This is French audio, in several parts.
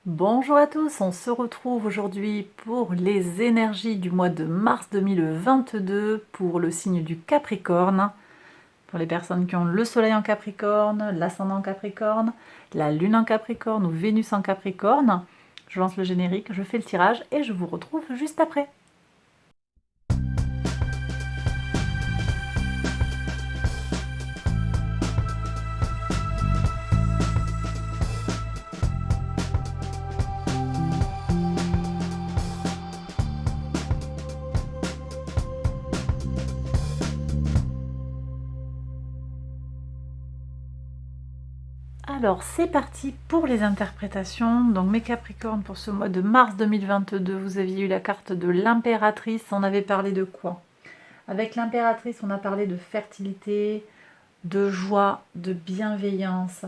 Bonjour à tous, on se retrouve aujourd'hui pour les énergies du mois de mars 2022 pour le signe du Capricorne. Pour les personnes qui ont le soleil en Capricorne, l'ascendant en Capricorne, la lune en Capricorne ou Vénus en Capricorne. Je lance le générique, je fais le tirage et je vous retrouve juste après. Alors c'est parti pour les interprétations. Donc mes Capricornes pour ce mois de mars 2022, vous aviez eu la carte de l'impératrice. On avait parlé de quoi? Avec l'impératrice, on a parlé de fertilité, de joie, de bienveillance,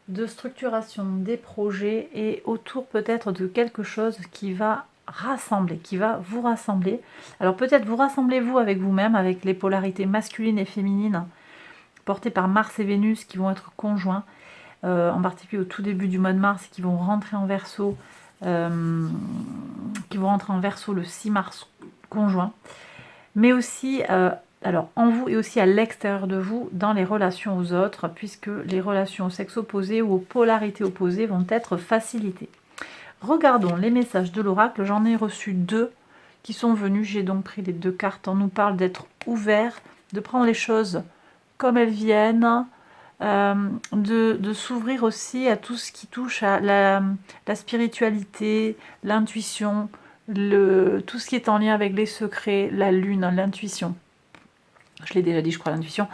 de structuration des projets et autour peut-être de quelque chose qui va rassembler, qui va vous rassembler. Alors peut-être vous rassemblez vous avec vous-même, avec les polarités masculines et féminines portées par Mars et Vénus qui vont être conjoints, en particulier au tout début du mois de mars, qui vont rentrer en Verseau, le 6 mars conjoint, mais aussi alors en vous et aussi à l'extérieur de vous dans les relations aux autres, puisque les relations au sexe opposé ou aux polarités opposées vont être facilitées. Regardons les messages de l'oracle, j'en ai reçu 2 qui sont venus, j'ai donc pris les 2 cartes. On nous parle d'être ouvert, de prendre les choses comme elles viennent, de s'ouvrir aussi à tout ce qui touche à la spiritualité, l'intuition, tout ce qui est en lien avec les secrets, la lune, l'intuition. Je l'ai déjà dit, je crois, l'intuition.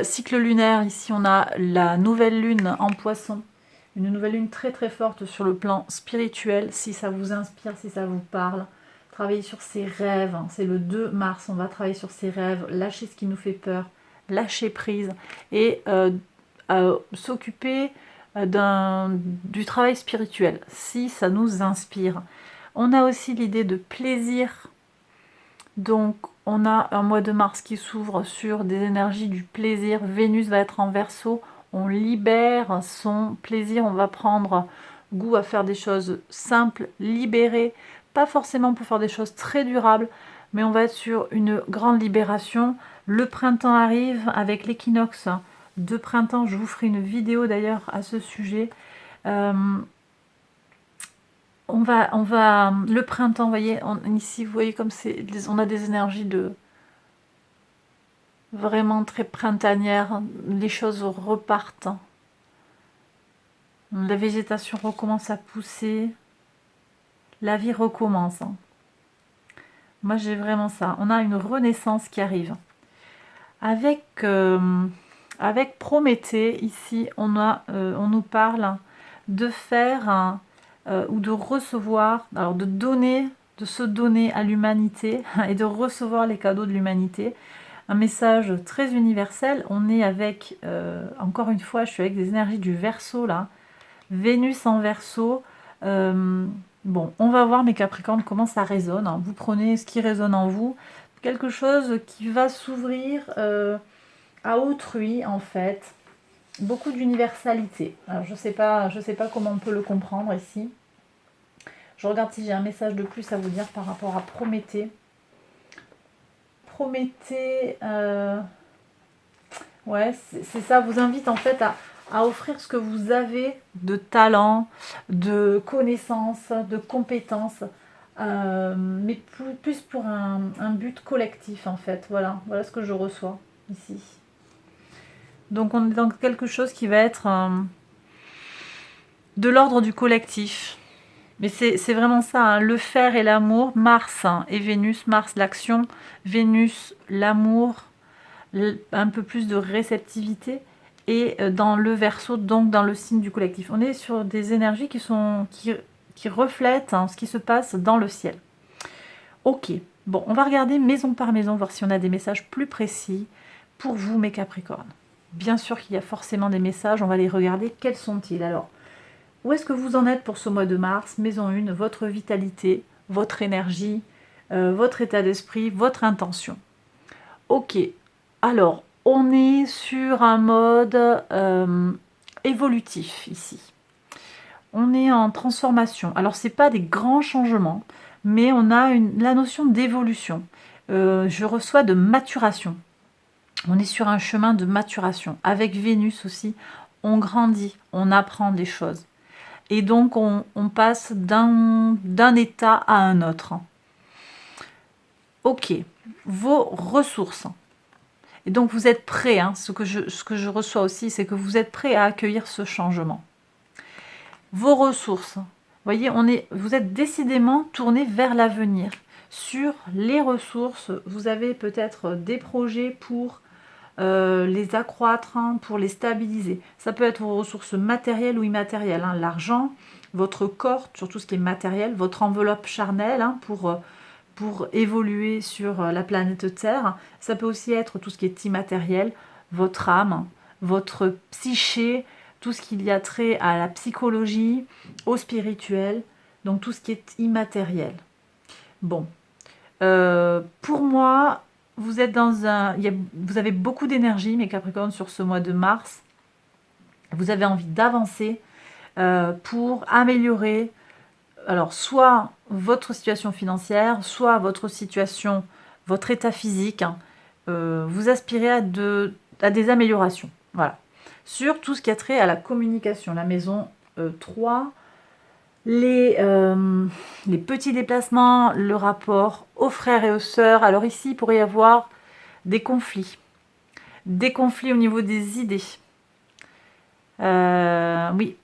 Cycle lunaire, ici on a la nouvelle lune en poisson. Une nouvelle lune très très forte sur le plan spirituel, si ça vous inspire, si ça vous parle. Travailler sur ses rêves, c'est le 2 mars, on va travailler sur ses rêves, lâcher ce qui nous fait peur, lâcher prise et s'occuper du travail spirituel, si ça nous inspire. On a aussi l'idée de plaisir, donc on a un mois de mars qui s'ouvre sur des énergies du plaisir. Vénus va être en Verseau, on libère son plaisir, on va prendre goût à faire des choses simples, libérées, pas forcément pour faire des choses très durables, mais on va être sur une grande libération. Le printemps arrive avec l'équinoxe de printemps, je vous ferai une vidéo d'ailleurs à ce sujet. Le printemps, vous voyez, ici, vous voyez comme on a des énergies de vraiment très printanières, les choses repartent, la végétation recommence à pousser, la vie recommence. Moi, j'ai vraiment ça. On a une renaissance qui arrive. Avec Prométhée, ici, on nous parle de faire ou de recevoir, alors de se donner à l'humanité et de recevoir les cadeaux de l'humanité. Un message très universel. On est avec, encore une fois, je suis avec des énergies du Verseau là, Vénus en Verseau. Bon, on va voir mes Capricornes comment ça résonne. Vous prenez ce qui résonne en vous, quelque chose qui va s'ouvrir à autrui en fait. Beaucoup d'universalité. Alors je sais pas comment on peut le comprendre ici. Je regarde si j'ai un message de plus à vous dire par rapport à Prométhée. Prométhée, ouais, c'est ça, vous invite en fait à offrir ce que vous avez de talent, de connaissances, de compétences, mais plus pour un but collectif en fait. Voilà ce que je reçois ici. Donc on est dans quelque chose qui va être de l'ordre du collectif. Mais c'est vraiment ça, hein, le faire et l'amour, Mars et Vénus, Mars l'action, Vénus l'amour, un peu plus de réceptivité, et dans le Verseau, donc dans le signe du collectif. On est sur des énergies qui reflètent ce qui se passe dans le ciel. Ok, bon, on va regarder maison par maison, voir si on a des messages plus précis pour vous, mes Capricornes. Bien sûr qu'il y a forcément des messages, on va les regarder. Quels sont-ils alors? Où est-ce que vous en êtes pour ce mois de mars? Maison 1, votre vitalité, votre énergie, votre état d'esprit, votre intention. Ok, alors on est sur un mode évolutif ici. on est en transformation. Alors, ce n'est pas des grands changements, mais on a la notion d'évolution. Je reçois de maturation. On est sur un chemin de maturation. Avec Vénus aussi, on grandit, on apprend des choses. Et donc, on passe d'un état à un autre. Ok, vos ressources. Et donc, vous êtes prêts. Hein, ce que je reçois aussi, c'est que vous êtes prêts à accueillir ce changement. Vos ressources. Voyez, vous êtes décidément tourné vers l'avenir. Sur les ressources, vous avez peut-être des projets pour les accroître, hein, pour les stabiliser. Ça peut être vos ressources matérielles ou immatérielles. Hein, l'argent, votre corps, sur tout ce qui est matériel, votre enveloppe charnelle, hein, pour évoluer sur la planète Terre. Ça peut aussi être tout ce qui est immatériel, votre âme, votre psyché, tout ce qu'il y a trait à la psychologie, au spirituel, donc tout ce qui est immatériel. Bon, pour moi, vous êtes vous avez beaucoup d'énergie, mes Capricornes, sur ce mois de mars. Vous avez envie d'avancer pour améliorer, alors soit votre situation financière, soit votre situation, votre état physique. Hein. Vous aspirez à des améliorations. Voilà. Sur tout ce qui a trait à la communication, la maison 3, les petits déplacements, le rapport aux frères et aux sœurs. Alors ici, il pourrait y avoir des conflits au niveau des idées. Oui.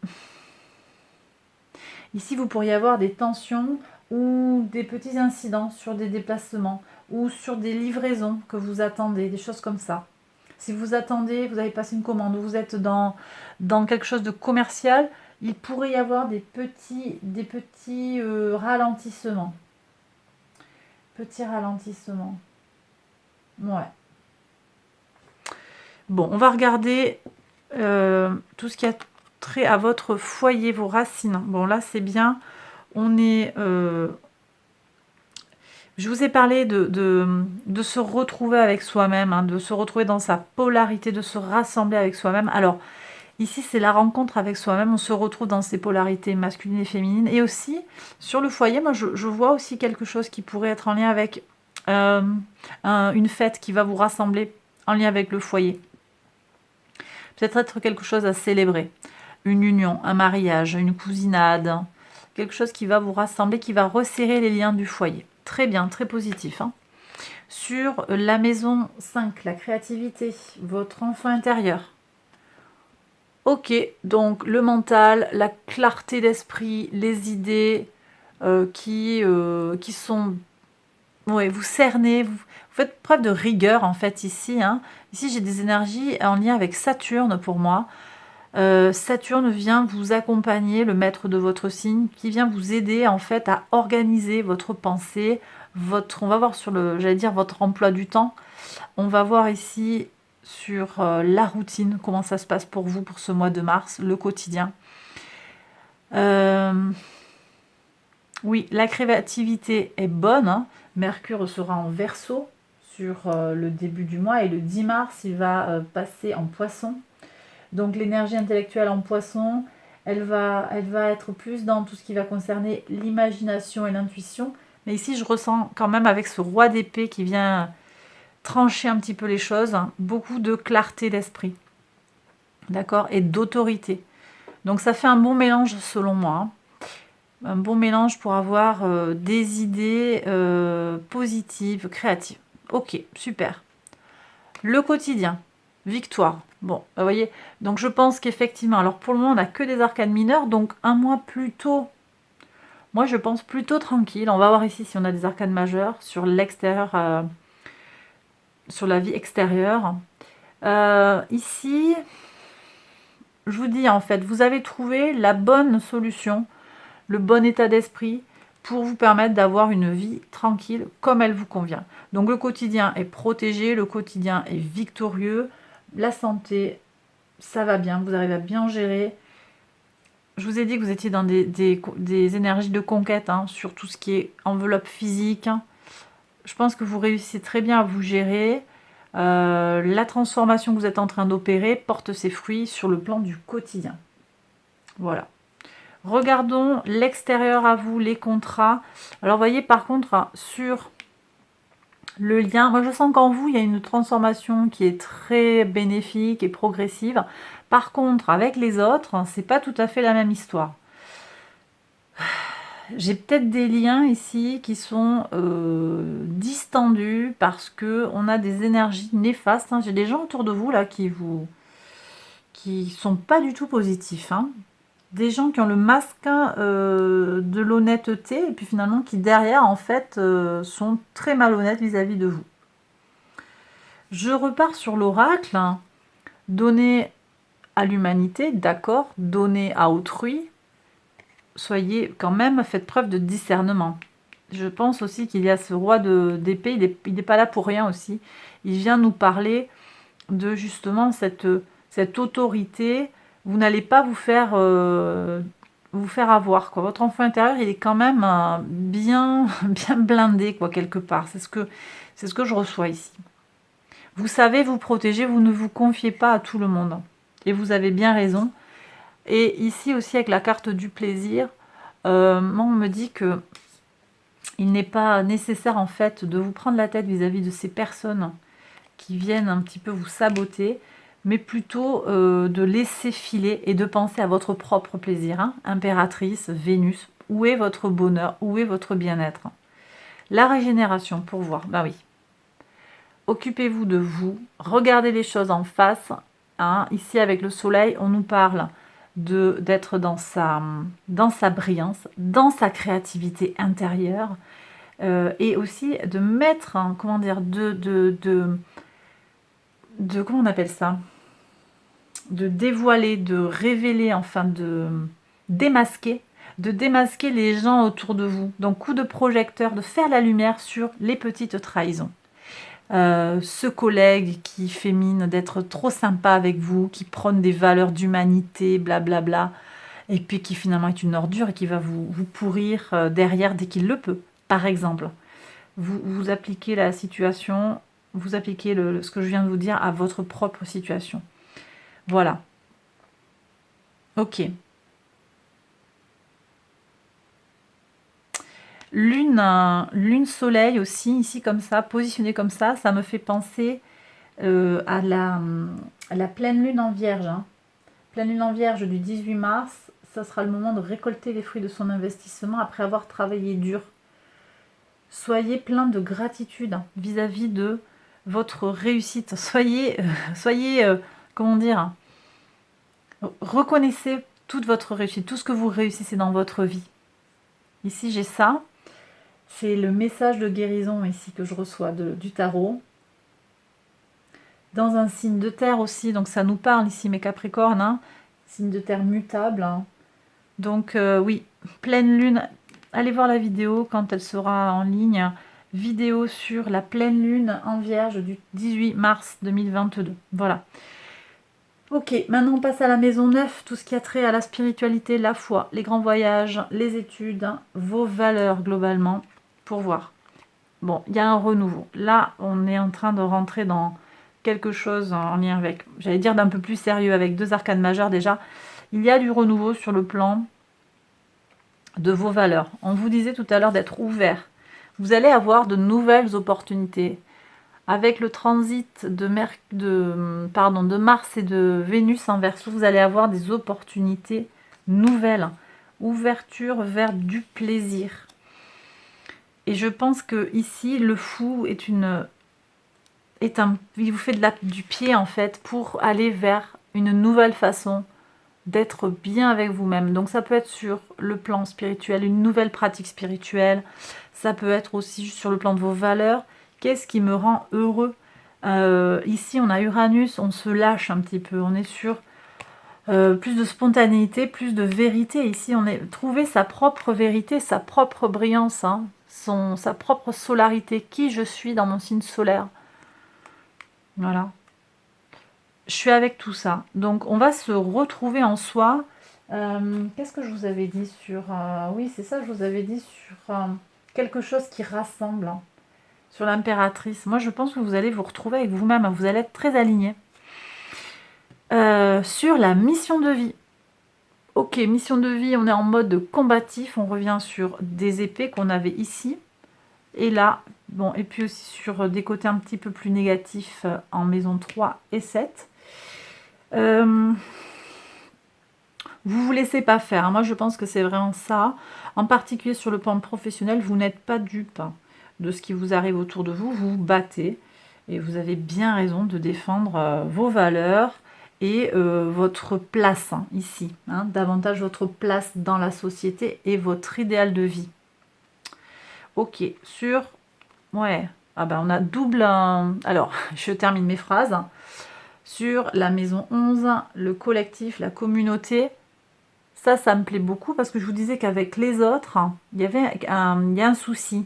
Ici, vous pourriez avoir des tensions ou des petits incidents sur des déplacements ou sur des livraisons que vous attendez, des choses comme ça. Si vous attendez, vous avez passé une commande ou vous êtes dans quelque chose de commercial, il pourrait y avoir des petits ralentissements. Petits ralentissements. Ouais. Bon, on va regarder tout ce qui a trait à votre foyer, vos racines. Bon, là, c'est bien. On est... je vous ai parlé de se retrouver avec soi-même, hein, de se retrouver dans sa polarité, de se rassembler avec soi-même. Alors, ici, c'est la rencontre avec soi-même. On se retrouve dans ses polarités masculines et féminines. Et aussi, sur le foyer, moi, je vois aussi quelque chose qui pourrait être en lien avec une fête qui va vous rassembler en lien avec le foyer. Peut-être quelque chose à célébrer. Une union, un mariage, une cousinade. Quelque chose qui va vous rassembler, qui va resserrer les liens du foyer. Très bien, très positif. Hein. Sur la maison 5, la créativité, votre enfant intérieur. Ok, donc le mental, la clarté d'esprit, les idées qui sont... Oui, vous cernez, vous faites preuve de rigueur en fait ici. Hein. Ici, j'ai des énergies en lien avec Saturne pour moi. Saturne vient vous accompagner, le maître de votre signe, qui vient vous aider en fait à organiser votre pensée, on va voir sur votre emploi du temps. On va voir ici sur la routine, comment ça se passe pour vous pour ce mois de mars, le quotidien. Oui, la créativité est bonne. Hein. Mercure sera en Verseau sur le début du mois et le 10 mars, il va passer en Poisson. Donc l'énergie intellectuelle en Poisson, elle va être plus dans tout ce qui va concerner l'imagination et l'intuition. Mais ici, je ressens quand même avec ce roi d'épée qui vient trancher un petit peu les choses, hein, beaucoup de clarté d'esprit, d'accord, et d'autorité. Donc ça fait un bon mélange selon moi. Hein. Un bon mélange pour avoir des idées positives, créatives. Ok, super. Le quotidien, victoire. Bon, vous voyez, donc je pense qu'effectivement, alors pour le moment, on n'a que des arcanes mineures, donc un mois plutôt, moi je pense plutôt tranquille. On va voir ici si on a des arcanes majeures sur l'extérieur, sur la vie extérieure. Ici, je vous dis en fait, vous avez trouvé la bonne solution, le bon état d'esprit pour vous permettre d'avoir une vie tranquille comme elle vous convient. Donc le quotidien est protégé, le quotidien est victorieux, la santé, ça va bien, vous arrivez à bien gérer. Je vous ai dit que vous étiez dans des énergies de conquête, hein, sur tout ce qui est enveloppe physique. Je pense que vous réussissez très bien à vous gérer. La transformation que vous êtes en train d'opérer porte ses fruits sur le plan du quotidien. Voilà. Regardons l'extérieur à vous, les contrats. Alors, voyez, par contre, sur le lien, moi je sens qu'en vous, il y a une transformation qui est très bénéfique et progressive. Par contre, avec les autres, c'est pas tout à fait la même histoire. J'ai peut-être des liens ici qui sont distendus parce que on a des énergies néfastes. J'ai des gens autour de vous là qui sont pas du tout positifs. Des gens qui ont le masque de l'honnêteté et puis finalement qui derrière en fait sont très malhonnêtes vis-à-vis de vous. Je repars sur l'oracle. Donner à l'humanité, d'accord, donner à autrui. Soyez quand même, faites preuve de discernement. Je pense aussi qu'il y a ce roi d'épée, il n'est pas là pour rien aussi. Il vient nous parler de justement cette autorité. Vous n'allez pas vous faire avoir, quoi. Votre enfant intérieur, il est quand même bien blindé, quoi, quelque part. C'est ce que je reçois ici. Vous savez vous protéger, vous ne vous confiez pas à tout le monde. Et vous avez bien raison. Et ici aussi, avec la carte du plaisir, on me dit que il n'est pas nécessaire en fait de vous prendre la tête vis-à-vis de ces personnes qui viennent un petit peu vous saboter, mais plutôt de laisser filer et de penser à votre propre plaisir. Impératrice, Vénus, où est votre bonheur, où est votre bien-être? La régénération, pour voir, bah oui. Occupez-vous de vous, regardez les choses en face. Ici, avec le soleil, on nous parle d'être dans sa brillance, dans sa créativité intérieure, et aussi de mettre, comment dire, comment on appelle ça, de dévoiler, de révéler, enfin de démasquer les gens autour de vous. Donc coup de projecteur, de faire la lumière sur les petites trahisons. Ce collègue qui fait mine d'être trop sympa avec vous, qui prône des valeurs d'humanité, blablabla, et puis qui finalement est une ordure et qui va vous pourrir derrière dès qu'il le peut, par exemple. Vous appliquez la situation, vous appliquez ce que je viens de vous dire à votre propre situation. Voilà. Ok. Lune soleil aussi, ici comme ça, positionné comme ça me fait penser à la pleine lune en vierge. Pleine lune en vierge du 18 mars, ça sera le moment de récolter les fruits de son investissement après avoir travaillé dur. Soyez plein de gratitude vis-à-vis de votre réussite. Soyez, comment dire, reconnaissez toute votre réussite, tout ce que vous réussissez dans votre vie. Ici, j'ai ça. C'est le message de guérison ici que je reçois du tarot. Dans un signe de terre aussi, donc ça nous parle ici, mes Capricornes, signe de terre mutable. Donc oui, pleine lune. Allez voir la vidéo quand elle sera en ligne. Vidéo sur la pleine lune en vierge du 18 mars 2022. Voilà. Ok, maintenant on passe à la maison 9, tout ce qui a trait à la spiritualité, la foi, les grands voyages, les études, vos valeurs globalement, pour voir. Bon, il y a un renouveau. Là, on est en train de rentrer dans quelque chose en lien avec, j'allais dire d'un peu plus sérieux, avec 2 arcanes majeures déjà. Il y a du renouveau sur le plan de vos valeurs. On vous disait tout à l'heure d'être ouvert. Vous allez avoir de nouvelles opportunités. Avec le transit de Mars et de Vénus en Verseau, vous allez avoir des opportunités nouvelles. Ouverture vers du plaisir. Et je pense que ici, le fou il vous fait du pied en fait pour aller vers une nouvelle façon d'être bien avec vous-même. Donc ça peut être sur le plan spirituel, une nouvelle pratique spirituelle. Ça peut être aussi juste sur le plan de vos valeurs. Qu'est-ce qui me rend heureux? Ici, on a Uranus, on se lâche un petit peu. On est sur plus de spontanéité, plus de vérité. Ici, on est trouver sa propre vérité, sa propre brillance, sa propre solarité. Qui je suis dans mon signe solaire. Voilà. Je suis avec tout ça. Donc, on va se retrouver en soi. Qu'est-ce que je vous avais dit sur... oui, c'est ça, je vous avais dit sur quelque chose qui rassemble. Sur l'impératrice. Moi, je pense que vous allez vous retrouver avec vous-même. Vous allez être très aligné. Sur la mission de vie. Ok, mission de vie, on est en mode combatif. On revient sur des épées qu'on avait ici. Et là, bon, et puis aussi sur des côtés un petit peu plus négatifs en maison 3 et 7. Vous laissez pas faire, hein. Moi, je pense que c'est vraiment ça. En particulier sur le plan professionnel, vous n'êtes pas dupe de ce qui vous arrive autour de vous. Vous vous battez et vous avez bien raison de défendre vos valeurs et votre place ici. Hein, davantage votre place dans la société et votre idéal de vie. Ok, sur... Ouais, ah ben on a double... Alors, je termine mes phrases. Sur la maison 11, le collectif, la communauté... Ça me plaît beaucoup parce que je vous disais qu'avec les autres, il y a un souci.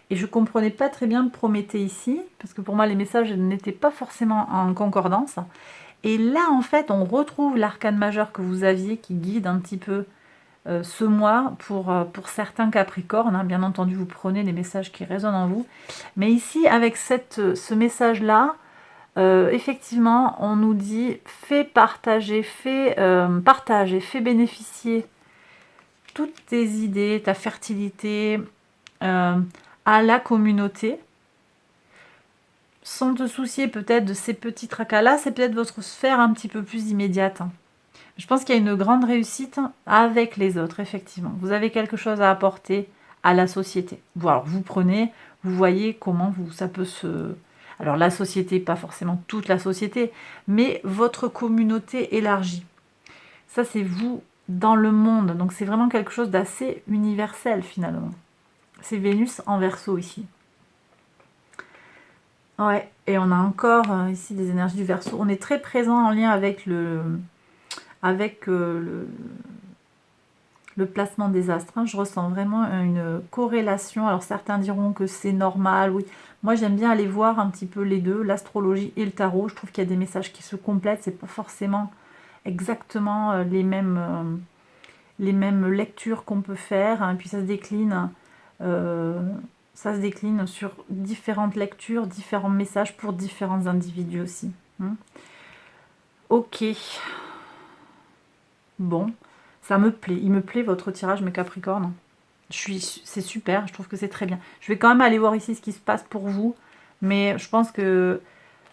Et je ne comprenais pas très bien Prométhée ici, parce que pour moi, les messages n'étaient pas forcément en concordance. Et là, en fait, on retrouve l'arcane majeur que vous aviez qui guide un petit peu ce mois pour certains Capricornes. Hein. Bien entendu, vous prenez les messages qui résonnent en vous. Mais ici, avec ce message-là, effectivement, on nous dit fais partager, partage et fais bénéficier toutes tes idées, ta fertilité à la communauté, sans te soucier peut-être de ces petits tracas-là. C'est peut-être votre sphère un petit peu plus immédiate. Je pense qu'il y a une grande réussite avec les autres, effectivement. Vous avez quelque chose à apporter à la société. Alors, vous prenez, vous voyez comment ça peut se... Alors la société, pas forcément toute la société, mais votre communauté élargie. Ça, c'est vous dans le monde. Donc c'est vraiment quelque chose d'assez universel finalement. C'est Vénus en Verseau ici. Ouais, et on a encore ici des énergies du Verseau. On est très présent en lien avec le placement des astres. Hein. Je ressens vraiment une corrélation. Alors certains diront que c'est normal, oui. Moi, j'aime bien aller voir un petit peu les deux, l'astrologie et le tarot. Je trouve qu'il y a des messages qui se complètent. C'est pas forcément exactement les mêmes lectures qu'on peut faire. Hein. Puis ça se décline sur différentes lectures, différents messages pour différents individus aussi. Hein. Ok. Bon, ça me plaît. Il me plaît votre tirage, mes Capricornes. C'est super, je trouve que c'est très bien. Je vais quand même aller voir ici ce qui se passe pour vous, mais je pense que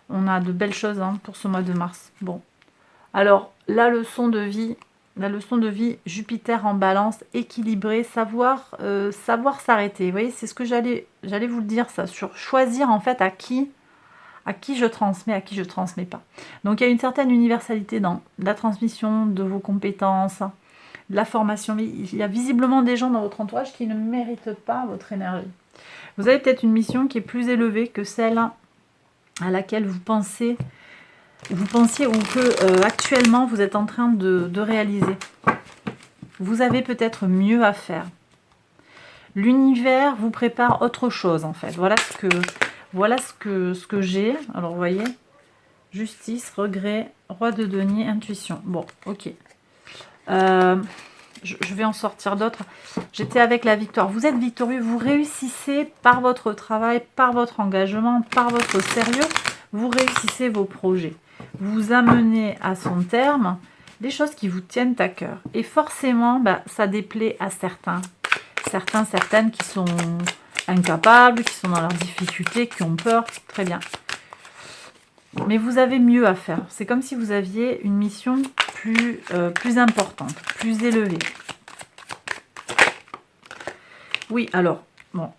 on a de belles choses pour ce mois de mars. Bon, alors la leçon de vie, Jupiter en Balance, équilibré, savoir s'arrêter. Vous voyez, c'est ce que j'allais vous le dire, ça, sur choisir en fait à qui je transmets, à qui je transmets pas. Donc il y a une certaine universalité dans la transmission de vos compétences, la formation, mais il y a visiblement des gens dans votre entourage qui ne méritent pas votre énergie. Vous avez peut-être une mission qui est plus élevée que celle à laquelle vous pensiez ou que actuellement vous êtes en train de réaliser. Vous avez peut-être mieux à faire. L'univers vous prépare autre chose en fait. Voilà ce que j'ai. Alors vous voyez, justice, regret, roi de denier, intuition. Bon, ok. Je vais en sortir d'autres. J'étais avec la victoire. Vous êtes victorieux, vous réussissez par votre travail, par votre engagement, par votre sérieux. Vous réussissez vos projets. Vous amenez à son terme des choses qui vous tiennent à cœur. Et forcément, ça déplaît à certaines qui sont incapables, qui sont dans leurs difficultés, qui ont peur. Très bien. Mais vous avez mieux à faire. C'est comme si vous aviez une mission plus importante, plus élevée. Oui, alors, bon.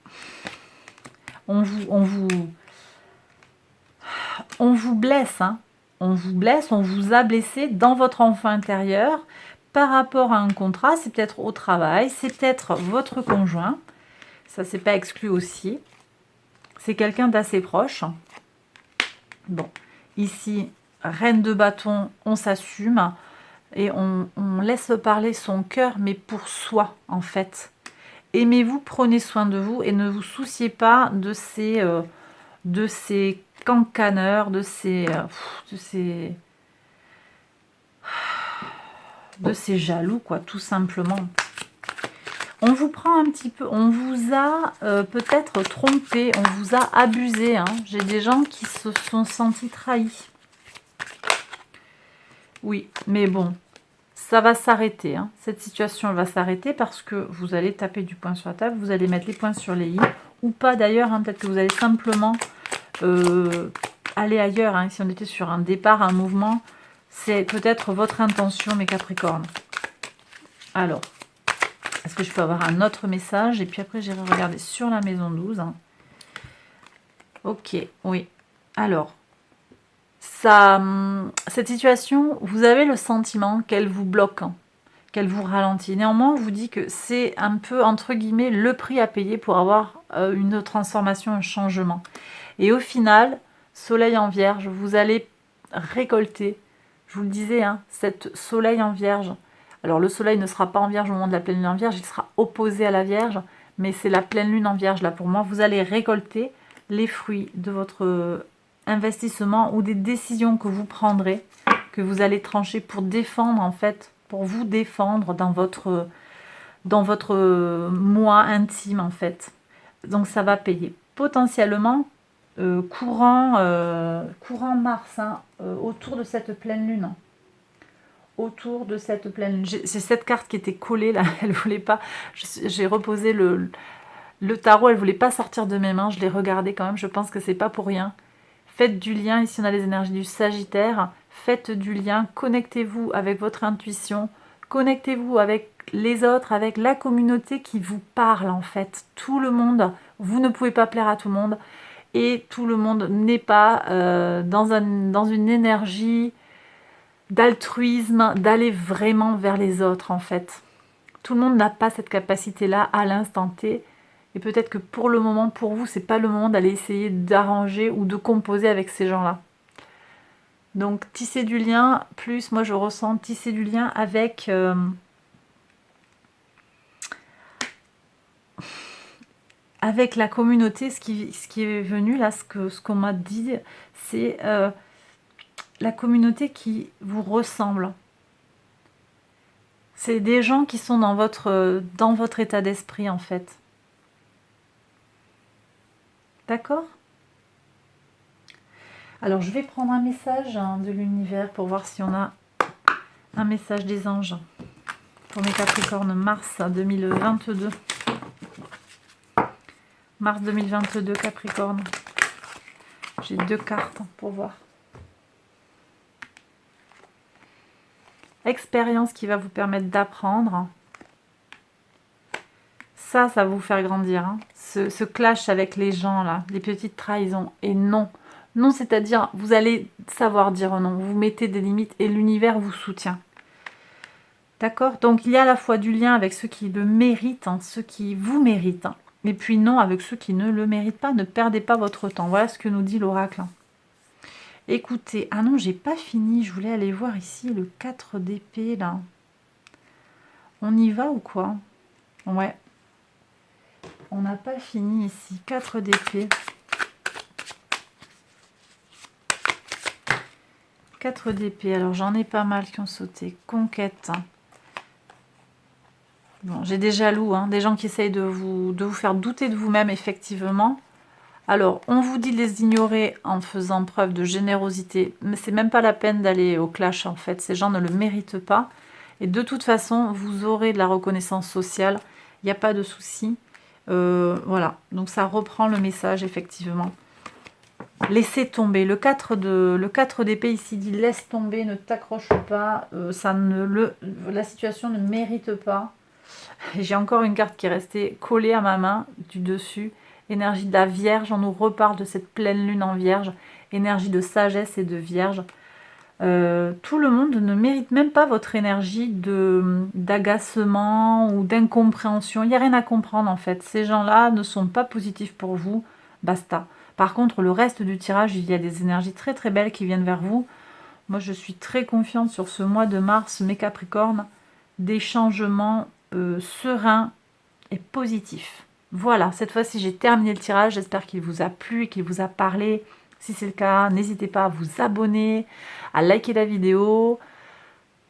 On vous blesse, hein. On vous blesse, on vous a blessé dans votre enfant intérieur par rapport à un contrat. C'est peut-être au travail, c'est peut-être votre conjoint. Ça, c'est pas exclu aussi. C'est quelqu'un d'assez proche. Bon, ici, reine de bâton, on s'assume et on laisse parler son cœur, mais pour soi, en fait. Aimez-vous, prenez soin de vous et ne vous souciez pas de ces cancaneurs, de ces jaloux, quoi, tout simplement. On vous prend un petit peu, on vous a peut-être trompé, on vous a abusé. Hein. J'ai des gens qui se sont sentis trahis. Oui, mais bon, ça va s'arrêter. Hein. Cette situation elle va s'arrêter parce que vous allez taper du poing sur la table, vous allez mettre les points sur les i, ou pas d'ailleurs, hein, peut-être que vous allez simplement aller ailleurs. Hein. Si on était sur un départ, un mouvement, c'est peut-être votre intention, mes Capricornes. Alors, est-ce que je peux avoir un autre message? Et puis après, j'irai regarder sur la maison 12. Hein. Ok, oui. Alors, cette situation, vous avez le sentiment qu'elle vous bloque, hein, qu'elle vous ralentit. Néanmoins, on vous dit que c'est un peu, entre guillemets, le prix à payer pour avoir une transformation, un changement. Et au final, soleil en vierge, vous allez récolter, je vous le disais, hein, cette soleil en vierge. Alors le soleil ne sera pas en vierge au moment de la pleine lune en vierge, il sera opposé à la vierge, mais c'est la pleine lune en vierge là pour moi. Vous allez récolter les fruits de votre investissement ou des décisions que vous prendrez, que vous allez trancher pour défendre en fait, pour vous défendre dans votre moi intime en fait. Donc ça va payer. Potentiellement, courant mars, hein, autour de cette pleine lune. Autour de cette pleine lune. C'est cette carte qui était collée là, elle voulait pas. J'ai reposé le tarot, elle voulait pas sortir de mes mains, je l'ai regardé quand même, je pense que c'est pas pour rien. Faites du lien, ici on a les énergies du Sagittaire, faites du lien, connectez-vous avec votre intuition, connectez-vous avec les autres, avec la communauté qui vous parle en fait. Tout le monde, vous ne pouvez pas plaire à tout le monde et tout le monde n'est pas dans une énergie d'altruisme, d'aller vraiment vers les autres en fait. Tout le monde n'a pas cette capacité-là à l'instant T. Et peut-être que pour le moment, pour vous, c'est pas le moment d'aller essayer d'arranger ou de composer avec ces gens-là. Donc tisser du lien, plus moi je ressens tisser du lien avec avec la communauté. Ce qui est venu là, ce qu'on m'a dit, c'est la communauté qui vous ressemble. C'est des gens qui sont dans votre état d'esprit en fait. D'accord? Alors, je vais prendre un message de l'univers pour voir si on a un message des anges pour mes Capricornes mars 2022. Mars 2022, Capricorne. J'ai 2 cartes pour voir. Expérience qui va vous permettre d'apprendre. Ça va vous faire grandir. Hein. Ce clash avec les gens, là, les petites trahisons. Et non. Non, c'est-à-dire, vous allez savoir dire non. Vous mettez des limites et l'univers vous soutient. D'accord? Donc, il y a à la fois du lien avec ceux qui le méritent, hein, ceux qui vous méritent. Hein, et puis non, avec ceux qui ne le méritent pas. Ne perdez pas votre temps. Voilà ce que nous dit l'oracle. Hein. Écoutez, ah non, j'ai pas fini. Je voulais aller voir ici le 4 d'épée, là. On y va ou quoi? Ouais. On n'a pas fini ici. 4 d'épée. 4 d'épée. Alors, j'en ai pas mal qui ont sauté. Conquête. Bon, j'ai des jaloux, hein, des gens qui essayent de vous faire douter de vous-même, effectivement. Alors, on vous dit de les ignorer en faisant preuve de générosité, mais c'est même pas la peine d'aller au clash, en fait. Ces gens ne le méritent pas. Et de toute façon, vous aurez de la reconnaissance sociale. Il n'y a pas de souci. Voilà. Donc, ça reprend le message, effectivement. Laissez tomber. Le 4 d'épée ici dit laisse tomber, ne t'accroche pas. La situation ne mérite pas. J'ai encore une carte qui est restée collée à ma main du dessus. Énergie de la Vierge, on nous reparle de cette pleine lune en Vierge, énergie de sagesse et de Vierge. Tout le monde ne mérite même pas votre énergie d'agacement ou d'incompréhension. Il n'y a rien à comprendre en fait. Ces gens-là ne sont pas positifs pour vous, basta. Par contre, le reste du tirage, il y a des énergies très très belles qui viennent vers vous. Moi, je suis très confiante sur ce mois de mars, mes Capricornes, des changements sereins et positifs. Voilà, cette fois-ci j'ai terminé le tirage, j'espère qu'il vous a plu et qu'il vous a parlé. Si c'est le cas, n'hésitez pas à vous abonner, à liker la vidéo.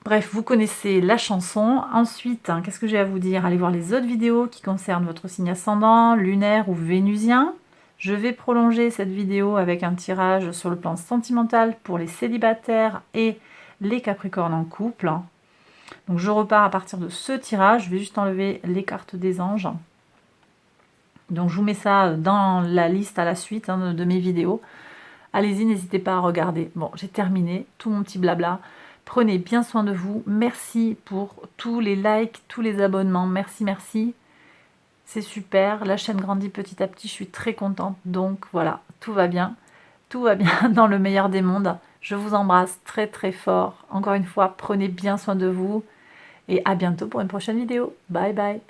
Bref, vous connaissez la chanson. Ensuite, hein, qu'est-ce que j'ai à vous dire? Allez voir les autres vidéos qui concernent votre signe ascendant, lunaire ou vénusien. Je vais prolonger cette vidéo avec un tirage sur le plan sentimental pour les célibataires et les Capricornes en couple. Donc je repars à partir de ce tirage. Je vais juste enlever les cartes des anges. Donc je vous mets ça dans la liste à la suite hein, de mes vidéos. Allez-y, n'hésitez pas à regarder. Bon, j'ai terminé tout mon petit blabla. Prenez bien soin de vous. Merci pour tous les likes, tous les abonnements. Merci, merci. C'est super. La chaîne grandit petit à petit. Je suis très contente. Donc voilà, tout va bien. Tout va bien dans le meilleur des mondes. Je vous embrasse très très fort. Encore une fois, prenez bien soin de vous. Et à bientôt pour une prochaine vidéo. Bye bye.